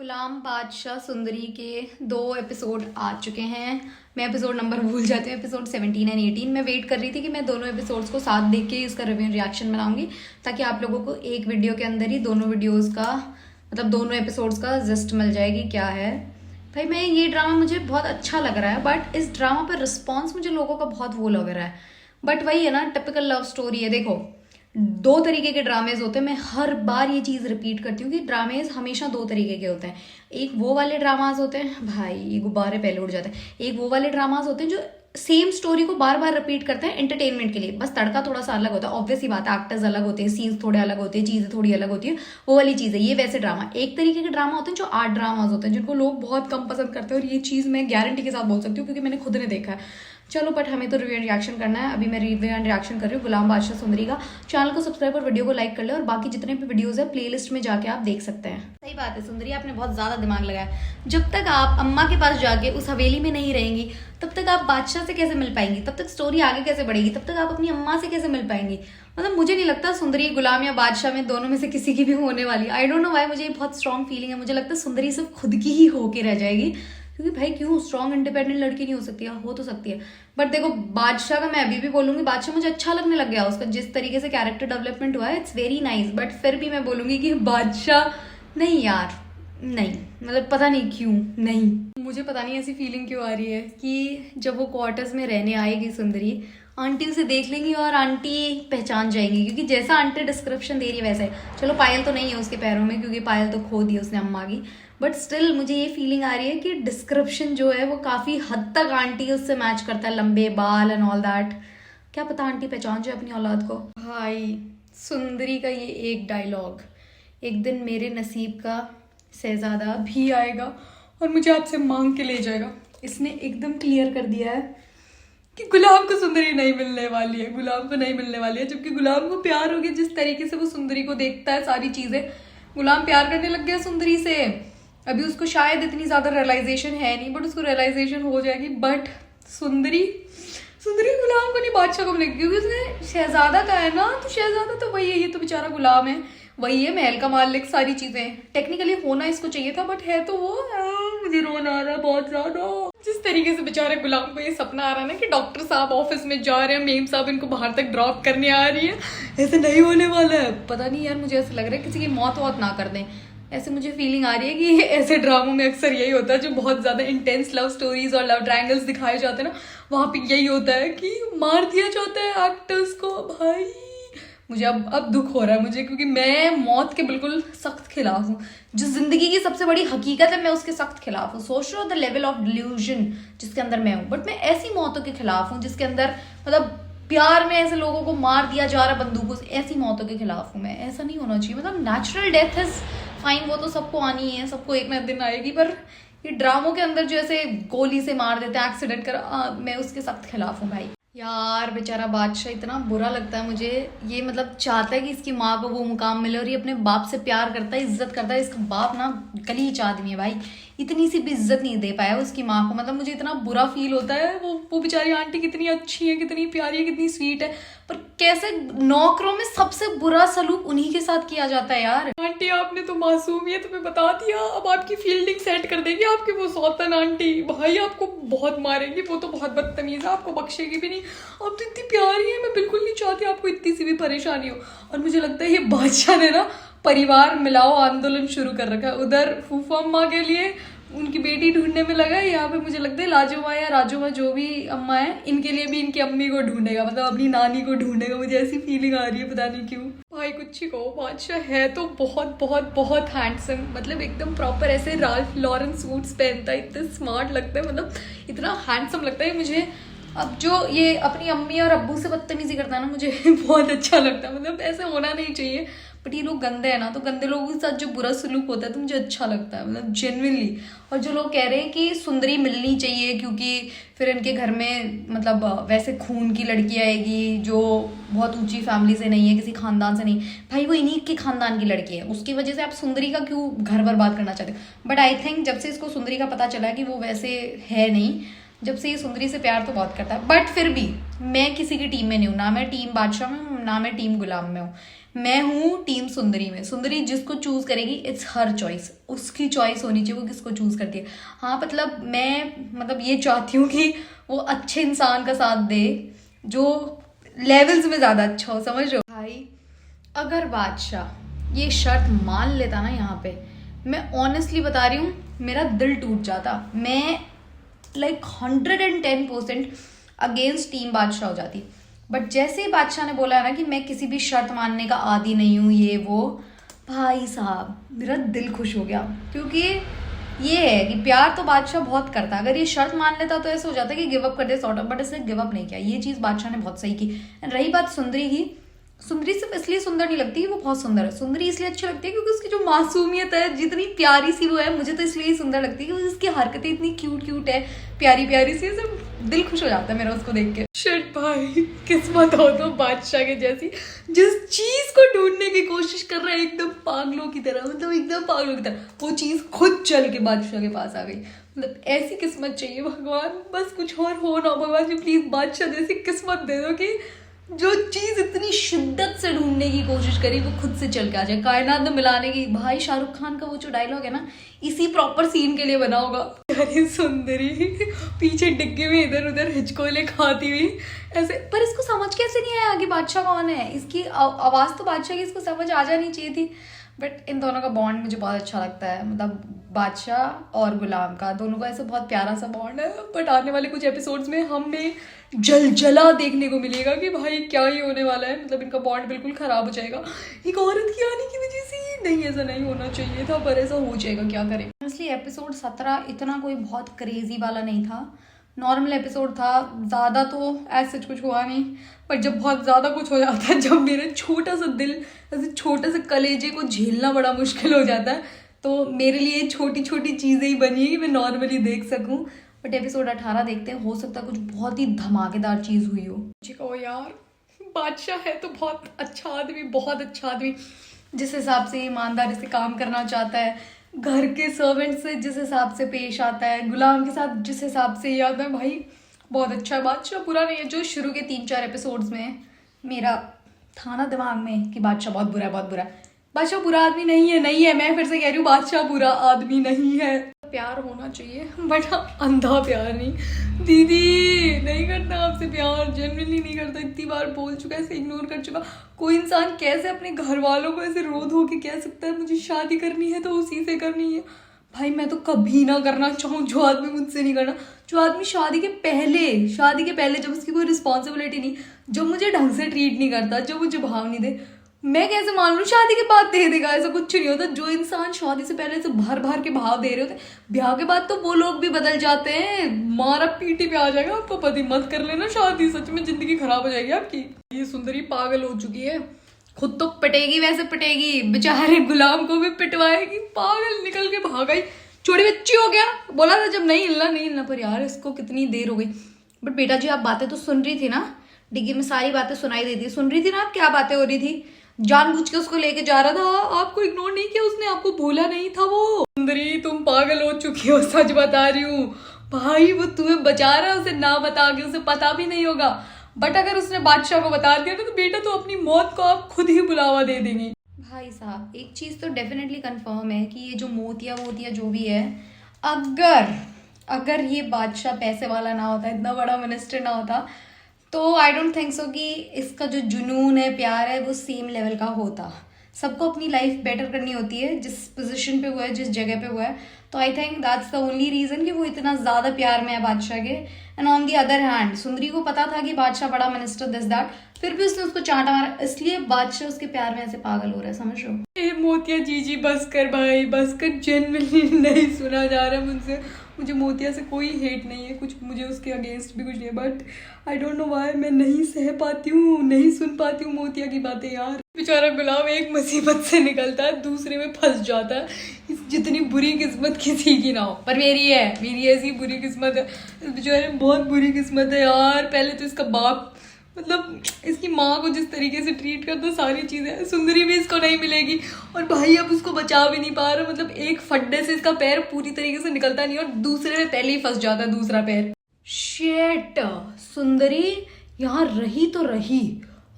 गुलाम बादशाह सुंदरी के 2 एपिसोड आ चुके हैं। मैं एपिसोड नंबर भूल जाती हूँ, एपिसोड 17 एंड 18। मैं वेट कर रही थी कि मैं दोनों एपिसोड्स को साथ देख के इसका रिव्यू रिएक्शन बनाऊंगी, ताकि आप लोगों को एक वीडियो के अंदर ही दोनों वीडियोस का मतलब दोनों एपिसोड्स का जिस्ट मिल जाएगी क्या है। भाई मैं ये ड्रामा मुझे बहुत अच्छा लग रहा है, बट इस ड्रामा पर रिस्पॉन्स मुझे लोगों का बहुत वो लग रहा है। बट वही है ना, टिपिकल लव स्टोरी है। देखो 2 तरीके के ड्रामेज होते हैं, मैं हर बार ये चीज़ रिपीट करती हूँ कि ड्रामेज हमेशा 2 तरीके के होते हैं। एक वो वाले ड्रामाज होते हैं, भाई ये गुब्बारे पहले उड़ जाते हैं। एक वो वाले ड्रामाज होते हैं जो सेम स्टोरी को बार बार रिपीट करते हैं एंटरटेनमेंट के लिए, बस तड़का थोड़ा सा अलग होता है। ऑब्वियस ही बात है, एक्टर्स अलग होते हैं, सीन्स थोड़े अलग होते हैं, चीज़ें थोड़ी अलग होती है, वो वाली चीज़ है। ये वैसे ड्रामा एक तरीके के ड्रामा होते हैं जो आर्ट ड्रामाज होते हैं, जिनको लोग बहुत कम पसंद करते हैं। और ये चीज़ मैं गारंटी के साथ बोल सकती हूँ क्योंकि मैंने खुद ने देखा है। चलो बट हमें तो रिव्यू एंड रिएक्शन करना है। अभी मैं रिव्यू एंड रिएक्शन कर रही हूँ गुलाम बादशाह सुंदरी का। चैनल को सब्सक्राइब और वीडियो को लाइक कर ले, और बाकी जितने भी वीडियोस है प्लेलिस्ट में जाके आप देख सकते हैं। सही बात है सुंदरी, आपने बहुत ज्यादा दिमाग लगाया। जब तक आप अम्मा के पास जाके उस हवेली में नहीं रहेंगी, तब तक आप बादशाह से कैसे मिल पाएंगी, तब तक स्टोरी आगे कैसे बढ़ेगी, तब तक आप अपनी अम्मा से कैसे मिल पाएंगी। मतलब मुझे नहीं लगता सुंदरी गुलाम या बादशाह में दोनों में से किसी की भी होने वाली। आई डोंट नो व्हाई, मुझे बहुत स्ट्रॉन्ग फीलिंग है। मुझे लगता है सुंदरी सिर्फ खुद की ही होके रह जाएगी, क्योंकि भाई क्यों स्ट्रॉन्ग इंडिपेंडेंट लड़की नहीं हो सकती है? हो तो सकती है। बट देखो बादशाह का मैं अभी भी बोलूंगी, बादशाह मुझे अच्छा लगने लग गया, उसका जिस तरीके से कैरेक्टर डेवलपमेंट हुआ है इट्स वेरी नाइस। बट फिर भी मैं बोलूंगी कि बादशाह नहीं यार, नहीं, मतलब पता नहीं क्यों नहीं, मुझे पता नहीं ऐसी फीलिंग क्यों आ रही है कि जब वो क्वार्टर्स में रहने आएगी सुंदरी, आंटी उसे देख लेंगी और आंटी पहचान जाएंगी, क्योंकि जैसा आंटी डिस्क्रिप्शन दे रही है वैसे। चलो पायल तो नहीं है उसके पैरों में, क्योंकि पायल तो खो दी उसने अम्मा की, बट स्टिल मुझे ये फीलिंग आ रही है कि डिस्क्रिप्शन जो है वो काफी हद तक आंटी उससे मैच करता है, लंबे बाल एंड ऑल दैट। क्या पता आंटी पहचान जाए अपनी औलाद को। भाई सुंदरी का ये एक डायलॉग, एक दिन मेरे नसीब का शहजादा भी आएगा और मुझे आपसे मांग के ले जाएगा, इसने एकदम क्लियर कर दिया है कि गुलाम को सुंदरी नहीं मिलने वाली है, गुलाम को नहीं मिलने वाली है। जबकि गुलाम को प्यार हो गया, जिस तरीके से वो सुंदरी को देखता है, सारी चीजें, गुलाम प्यार करने लग गया सुंदरी से। अभी उसको शायद इतनी ज्यादा रियलाइजेशन है नहीं, बट उसको रियलाइजेशन हो जाएगी। बट सुंदरी गुलाम को नहीं बादशाह को मिलेगी, क्योंकि उसने शहजादा का है ना, तो शहजादा तो वही है, ये तो बेचारा गुलाम है, वही है महल का मालिक, सारी चीजें टेक्निकली होना इसको चाहिए था, बट है तो वो। मुझे रोना आ रहा है बहुत ज्यादा। जिस तरीके से बेचारे गुलाम को ये सपना आ रहा है ना कि डॉक्टर साहब ऑफिस में जा रहे हैं, मेम साहब इनको बाहर तक ड्रॉप करने आ रही है, ऐसे नहीं होने वाला है। पता नहीं यार, मुझे ऐसा लग रहा है किसी की मौत वौत ना कर दें, ऐसे मुझे फीलिंग आ रही है कि ऐसे ड्रामों में अक्सर यही होता है, जो बहुत ज्यादा इंटेंस लव स्टोरीज और लव ट्रायंगल्स दिखाए जाते हैं ना, वहां पे यही होता है कि मार दिया जाता है एक्टर्स को। भाई मुझे अब दुख हो रहा है मुझे, क्योंकि मैं मौत के बिल्कुल सख्त खिलाफ हूँ। जो जिंदगी की सबसे बड़ी हकीकत है, मैं उसके सख्त खिलाफ हूँ। सोच रहे हो द लेवल ऑफ डिल्यूजन जिसके अंदर मैं हूँ। बट मैं ऐसी मौतों के खिलाफ हूँ जिसके अंदर मतलब प्यार में ऐसे लोगों को मार दिया जा रहा बंदूकों से, ऐसी मौतों के खिलाफ हूँ मैं। ऐसा नहीं होना चाहिए। मतलब नेचुरल डेथ इज फाइन, वो तो सबको आनी है, सबको एक ना दिन आएगी। पर ये ड्रामों के अंदर जो ऐसे गोली से मार देते हैं, एक्सीडेंट कर, मैं उसके सख्त खिलाफ हूँ भाई। यार बेचारा बादशाह इतना बुरा लगता है मुझे। ये मतलब चाहता है कि इसकी माँ को वो मुकाम मिले, और ये अपने बाप से प्यार करता है, इज्जत करता है। इसका बाप ना गलीच आदमी है भाई, इतनी सी भी इज्जत नहीं दे पाया उसकी माँ को। मतलब मुझे इतना बुरा फील होता है। वो बेचारी आंटी कितनी अच्छी है, कितनी प्यारी है, कितनी स्वीट है, पर कैसे नौकरों में सबसे बुरा सलूक उन्हीं के साथ किया जाता है यार। आंटी आपने तो मासूमियत में बता दिया, अब आपकी फील्डिंग सेट कर देगी आपकी वो सौतन आंटी। भाई आपको बहुत मारेगी, वो तो बहुत बदतमीज है, आपको बख्शेगी भी नहीं। आप तो इतनी प्यारी है, मैं बिल्कुल नहीं चाहती आपको इतनी सी भी परेशानी हो। और मुझे लगता है ये बादशाह ने ना परिवार मिलाओ आंदोलन शुरू कर रखा है। उधर फूफा अम्मा के लिए उनकी बेटी ढूंढने में लगा है, यहाँ पे मुझे लगता है लाजोमा या राजोमा जो भी अम्मा है, इनके लिए भी इनकी अम्मी को ढूंढेगा, मतलब अपनी नानी को ढूंढेगा। मुझे ऐसी फीलिंग आ रही है, पता नहीं क्यों। भाई कुछ ही कहो, बादशाह है तो बहुत बहुत बहुत हैंडसम, मतलब एकदम प्रॉपर ऐसे राल्फ लॉरेन सूट्स पहनता है, इतने स्मार्ट लगता है, मतलब इतना हैंडसम लगता है मुझे। अब जो ये अपनी अम्मी और अब्बू से बदतमीजी करता है ना, मुझे बहुत अच्छा लगता है। मतलब ऐसे होना नहीं चाहिए, बट ये लोग गंदे हैं ना, तो गंदे लोगों के साथ जो बुरा सलूक होता है तो मुझे अच्छा लगता है, मतलब जेन्युइनली। और जो लोग कह रहे हैं कि सुंदरी मिलनी चाहिए क्योंकि फिर इनके घर में मतलब वैसे खून की लड़की आएगी जो बहुत ऊंची फैमिली से नहीं है, किसी खानदान से नहीं, भाई वो इन्हीं के खानदान की लड़की है, उसकी वजह से आप सुंदरी का क्यों घर बर्बाद करना चाहते हो। बट आई थिंक जब से इसको सुंदरी का पता चला कि वो वैसे है नहीं, जब से ये सुंदरी से प्यार तो बहुत करता है। बट फिर भी मैं किसी की टीम में नहीं हूँ, ना मैं टीम बादशाह में हूँ, ना मैं टीम गुलाम में हूँ। मैं हूँ टीम सुंदरी में। सुंदरी जिसको चूज करेगी इट्स हर चॉइस, उसकी चॉइस होनी चाहिए वो किसको चूज करती है। हाँ मतलब मैं ये चाहती हूँ कि वो अच्छे इंसान का साथ दे जो लेवल्स में ज्यादा अच्छा हो, समझ रहे हो भाई। अगर बादशाह ये शर्त मान लेता ना यहाँ पे, मैं ऑनेस्टली बता रही हूँ मेरा दिल टूट जाता। मैं लाइक 110% अगेंस्ट टीम बादशाह हो जाती। बट जैसे ही बादशाह ने बोला है ना कि मैं किसी भी शर्त मानने का आदी नहीं हूँ ये वो, भाई साहब मेरा दिल खुश हो गया। क्योंकि ये है कि प्यार तो बादशाह बहुत करता है, अगर ये शर्त मान लेता तो ऐसा हो जाता कि गिव अप कर दे सॉर्ट ऑफ, बट इसने गिव अप नहीं किया। ये चीज़ बादशाह ने बहुत सही की। एंड रही बात सुंदरी की, सुंदरी सिर्फ इसलिए सुंदर नहीं लगती, वो बहुत सुंदर है। सुंदरी इसलिए अच्छी लगती है क्योंकि उसकी जो मासूमियत है, जितनी प्यारी सी वो है, मुझे तो इसलिए ही सुंदर लगती है कि उसकी हरकतें इतनी क्यूट क्यूट है, प्यारी प्यारी सी, सब दिल खुश हो जाता है मेरा उसको देख के। शिट भाई, किस्मत हो तो बादशाह के जैसी, जिस चीज को ढूंढने की कोशिश कर रहा है एकदम पागलों की तरह, मतलब एकदम पागलों की तरह, वो चीज खुद चल के बादशाह के पास आ गई। मतलब ऐसी किस्मत चाहिए भगवान, बस कुछ और हो ना भगवान जी, प्लीज बादशाह जैसी किस्मत दे दो कि जो चीज इतनी शिद्दत से ढूंढने की कोशिश करी वो खुद से चल के आ जाए। कायनात में मिलाने की, भाई शाहरुख खान का वो जो डायलॉग है ना, इसी प्रॉपर सीन के लिए बना होगा। अरे सुंदरी पीछे डिग्गे में इधर उधर हिचकोले खाती हुई ऐसे, पर इसको समझ कैसे नहीं आया कि बादशाह कौन है। इसकी आवाज तो बादशाह की इसको समझ आ जानी चाहिए थी। बट इन दोनों का बॉन्ड मुझे बहुत अच्छा लगता है, मतलब बादशाह और गुलाम का, दोनों का ऐसा बहुत प्यारा सा बॉन्ड है। बट आने वाले कुछ एपिसोड्स में हमें जलजला देखने को मिलेगा कि भाई क्या ही होने वाला है, मतलब इनका बॉन्ड बिल्कुल खराब हो जाएगा एक औरत की आने की वजह से। नहीं ऐसा नहीं होना चाहिए था, पर ऐसा हो जाएगा, क्या करें। इसलिए एपिसोड 17 इतना कोई बहुत क्रेजी वाला नहीं था, नॉर्मल एपिसोड था। ज़्यादा तो ऐसे कुछ हुआ नहीं, पर जब बहुत ज़्यादा कुछ हो जाता है, जब मेरे छोटा सा दिल ऐसे छोटे से कलेजे को झेलना बड़ा मुश्किल हो जाता है, तो मेरे लिए छोटी छोटी चीज़ें ही बनी है कि मैं नॉर्मली देख सकूं। बट एपिसोड 18 देखते हैं, हो सकता है कुछ बहुत ही धमाकेदार चीज़ हुई हो। जी कहो यार, बादशाह है तो बहुत अच्छा आदमी, बहुत अच्छा आदमी, जिस हिसाब से ईमानदारी से काम करना चाहता है, घर के सर्वेंट से जिस हिसाब से पेश आता है, गुलाम के साथ जिस हिसाब से ये आता है, भाई बहुत अच्छा है बादशाह, बुरा नहीं है। जो शुरू के 3-4 एपिसोड्स में मेरा था ना दिमाग में कि बादशाह बहुत बुरा है, बहुत बुरा है, बादशाह बुरा आदमी नहीं है, नहीं है, मैं फिर से कह रही हूँ बादशाह बुरा आदमी नहीं है। प्यार होना चाहिए बट अंधा प्यार नहीं। दीदी नहीं करता आपसे प्यार, जेन्युइनली नहीं करता, इतनी बार बोल चुका है, ऐसे इग्नोर कर चुका। कोई इंसान कैसे अपने घर वालों को ऐसे रो धो के कह सकता है मुझे शादी करनी है तो उसी से करनी है। भाई मैं तो कभी ना करना चाहूँ जो आदमी मुझसे नहीं करना, जो आदमी शादी के पहले जब उसकी कोई रिस्पॉन्सिबिलिटी नहीं, जो मुझे ढंग से ट्रीट नहीं करता, जो मुझे भाव नहीं दे, मैं कैसे मान लूँ शादी के बाद दे देगा। ऐसा कुछ नहीं होता। जो इंसान शादी से पहले से भर भर के भाव दे रहे होते, ब्याह के बाद तो वो लोग भी बदल जाते हैं, मारा पीटी पे आ जाएगा आपको पति, मत कर लेना शादी, सच में जिंदगी खराब हो जाएगी आपकी। ये सुंदरी पागल हो चुकी है, खुद तो पिटेगी, वैसे पिटेगी, बेचारे गुलाम को भी पिटवाएगी, पागल, निकल के भाग गई, छोटी बच्ची हो गया, बोला था जब नहीं हिलना, पर यार इसको कितनी देर हो गई। बट बेटा जी आप बातें तो सुन रही थी ना, डिग्गी में सारी बातें सुनाई देती, सुन रही थी ना आप क्या बातें हो रही थी। जानबूझ के उसको लेके जा रहा था, आपको इग्नोर नहीं किया उसने, आपको भूला नहीं था वो। सुंदरी तुम पागल हो चुकी हो, सच बता रही हूँ भाई, वो तुम्हें बचा रहा है, उसे ना बता के, उसे पता भी नहीं होगा। बट अगर उसने बादशाह को बता दिया ना तो बेटा तो अपनी मौत को आप खुद ही बुलावा दे देंगी। भाई साहब एक चीज तो डेफिनेटली कंफर्म है कि ये जो मोतिया जो भी है, अगर ये बादशाह पैसे वाला ना होता, इतना बड़ा मिनिस्टर ना होता, तो आई डोंट थिंक सो कि इसका जो जुनून है, प्यार है, वो सेम लेवल का होता। सबको अपनी लाइफ बेटर करनी होती है, जिस पोजीशन पे हुआ है, जिस जगह पे हुआ है, तो I think that's the only reason कि वो इतना ज्यादा प्यार में है बादशाह के। And on the other hand Sundari को पता था कि बादशाह बड़ा मिनिस्टर दिस दैट, फिर भी उसने उसको चांटा मारा, इसलिए बादशाह उसके प्यार में ऐसे पागल हो रहा है, समझ रहे हो। ए मोतिया जी बस कर भाई, बस कर, जेन्युइनली नहीं सुना जा रहा मुझसे, मुझे मोतिया से कोई हेट नहीं है, कुछ मुझे उसके अगेंस्ट भी कुछ नहीं है, but I don't know why मैं नहीं सह पाती हूँ, नहीं सुन पाती हूँ मोतिया की बातें। यार बेचारा गुलाम एक मुसीबत से निकलता है, दूसरे में फंस जाता है। जितनी बुरी किस्मत किसी की ना हो, पर मेरी ऐसी बुरी किस्मत है, बेचारे बहुत बुरी किस्मत है यार। पहले तो इसका बाप, मतलब इसकी माँ को जिस तरीके से ट्रीट करता, सारी चीज़ें, सुंदरी भी इसको नहीं मिलेगी, और भाई अब उसको बचा भी नहीं पा रहा, मतलब एक फड्डे से इसका पैर पूरी तरीके से निकलता नहीं, और दूसरे में पहले ही फंस जाता है दूसरा पैर। शेट, सुंदरी यहाँ रही तो रही,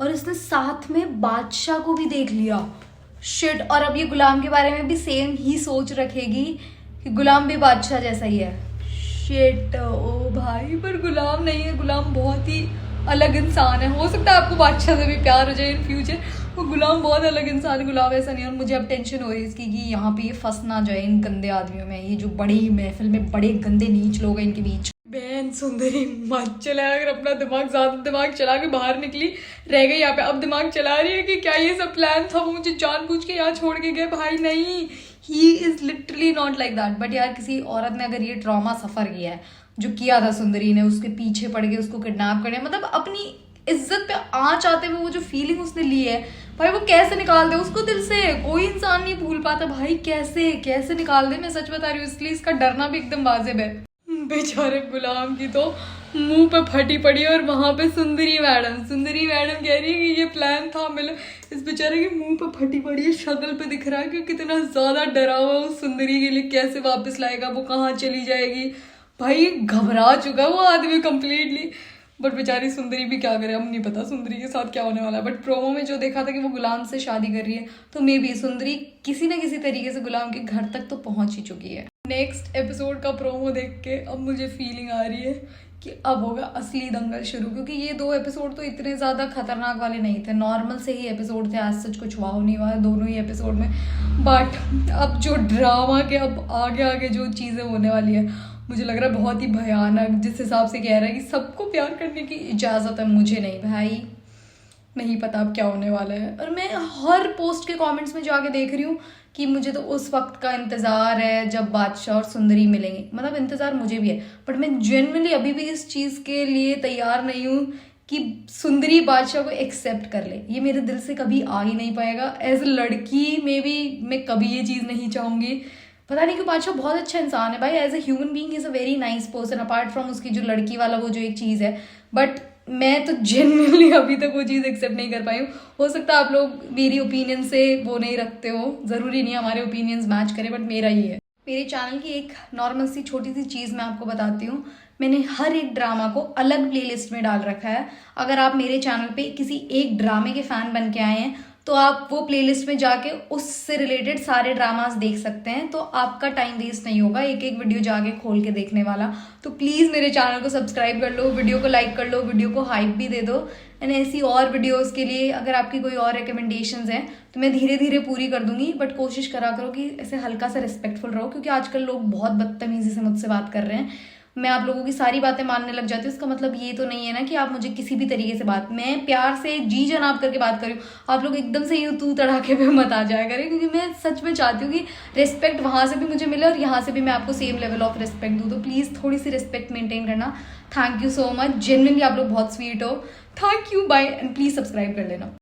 और इसने साथ में बादशाह को भी देख लिया। शिट। और अब ये गुलाम के बारे में भी सेम ही सोच रखेगी कि गुलाम भी बादशाह जैसा ही है। शिट। ओ भाई, पर गुलाम नहीं है, गुलाम बहुत ही अलग इंसान है। हो सकता है आपको बादशाह से भी प्यार हो जाए इन फ्यूचर। वो गुलाम बहुत अलग इंसान है, गुलाम ऐसा नहीं है। और मुझे अब टेंशन हो रही है इसकी कि यहाँ पे ये फंस ना जाए इन गंदे आदमियों में, ये जो बड़ी ही महफिल में बड़े गंदे नीच लोग हैं इनके बीच। बहन सुंदरी मत चला, अगर अपना ज्यादा दिमाग चला के बाहर निकली रह गई यहाँ पे। अब दिमाग चला रही है कि क्या ये सब प्लान था, वो मुझे जानबूझ के यहाँ छोड़ के गए। भाई नहीं, he is literally not like that. But यार किसी औरत ने अगर ये ट्रॉमा सफर किया है जो किया था सुंदरी ने, उसके पीछे पड़ के उसको किडनैप करने, मतलब अपनी इज्जत पे आंच आते हुए वो जो फीलिंग उसने ली है भाई, वो कैसे निकाल दे उसको दिल से। कोई इंसान नहीं भूल पाता भाई, कैसे कैसे निकाल दे। मैं सच बता रही हूँ, इसलिए इसका डरना भी एकदम वाजिब है। बेचारे गुलाम की तो मुंह पे फटी पड़ी है। और वहां पे सुंदरी मैडम कह रही है कि ये प्लान था। मतलब इस बेचारे के मुंह पे फटी पड़ी है, शक्ल पे दिख रहा है कि कितना ज्यादा डरा हुआ उस सुंदरी के लिए। कैसे वापस लाएगा, वो कहाँ चली जाएगी। भाई घबरा चुका वो आदमी कंप्लीटली। बट बेचारी सुंदरी भी क्या करे, अब नहीं पता सुंदरी के साथ क्या होने वाला है। बट प्रोमो में जो देखा था कि वो गुलाम से शादी कर रही है, तो मे बी सुंदरी किसी ना किसी तरीके से गुलाम के घर तक तो पहुंच ही चुकी है। नेक्स्ट एपिसोड का प्रोमो देख के अब मुझे फीलिंग आ रही है कि अब होगा असली दंगल शुरू, क्योंकि ये 2 एपिसोड तो इतने ज्यादा खतरनाक वाले नहीं थे, नॉर्मल से ही एपिसोड थे। आज सच कुछ वाव नहीं हुआ है दोनों ही एपिसोड में। बट अब जो ड्रामा के अब आगे आगे जो चीजें होने वाली है, मुझे लग रहा है बहुत ही भयानक। जिस हिसाब से कह रहा है कि सबको प्यार करने की इजाजत है, मुझे नहीं भाई, नहीं पता अब क्या होने वाला है। और मैं हर पोस्ट के कमेंट्स में जाके देख रही हूँ कि मुझे तो उस वक्त का इंतजार है जब बादशाह और सुंदरी मिलेंगे। मतलब इंतजार मुझे भी है, बट मैं जेन्युइनली अभी भी इस चीज के लिए तैयार नहीं हूँ कि सुंदरी बादशाह को एक्सेप्ट कर ले। ये मेरे दिल से कभी आ ही नहीं पाएगा। एज ए लड़की में भी मैं कभी ये चीज नहीं चाहूंगी। पता नहीं क्यों, बादशाह बहुत अच्छा इंसान है भाई, as a human being is a very nice person, apart from उसकी जो लड़की वाला वो जो एक चीज है। बट मैं तो जेन्युइनली अभी तक वो चीज़ एक्सेप्ट नहीं कर पाई हूँ। हो सकता है आप लोग मेरी ओपिनियन से वो नहीं रखते हो, ज़रूरी नहीं हमारे ओपिनियंस मैच करें, बट मेरा ही है। मेरे चैनल की एक नॉर्मल सी छोटी सी चीज़ मैं आपको बताती हूँ। मैंने हर एक ड्रामा को अलग प्लेलिस्ट में डाल रखा है। अगर आप मेरे चैनल पे किसी एक ड्रामे के फैन बन के आए हैं तो आप वो प्लेलिस्ट में जाके उससे रिलेटेड सारे ड्रामास देख सकते हैं, तो आपका टाइम वेस्ट नहीं होगा एक एक वीडियो जाके खोल के देखने वाला। तो प्लीज़ मेरे चैनल को सब्सक्राइब कर लो, वीडियो को लाइक कर लो, वीडियो को हाइप भी दे दो। एंड ऐसी और वीडियोस के लिए अगर आपकी कोई और रिकमेंडेशंस हैं तो मैं धीरे धीरे पूरी कर दूंगी, बट कोशिश करा करो कि ऐसे हल्का सा रिस्पेक्टफुल रहो, क्योंकि आजकल लोग बहुत बदतमीजी से मुझसे बात कर रहे हैं। मैं आप लोगों की सारी बातें मानने लग जाती हूँ, इसका मतलब ये तो नहीं है ना कि आप मुझे किसी भी तरीके से मैं प्यार से जी जनाब करके बात करूँ, आप लोग एकदम से यूं तू तड़ाके पे मत आ जाया करें, क्योंकि मैं सच में चाहती हूँ कि रिस्पेक्ट वहां से भी मुझे मिले और यहाँ से भी मैं आपको सेम लेवल ऑफ रिस्पेक्ट दूँ। तो प्लीज़ थोड़ी सी रिस्पेक्ट मेंटेन करना। Thank you so much, genuinely आप लोग बहुत स्वीट हो। Thank you, bye, and please subscribe कर लेना।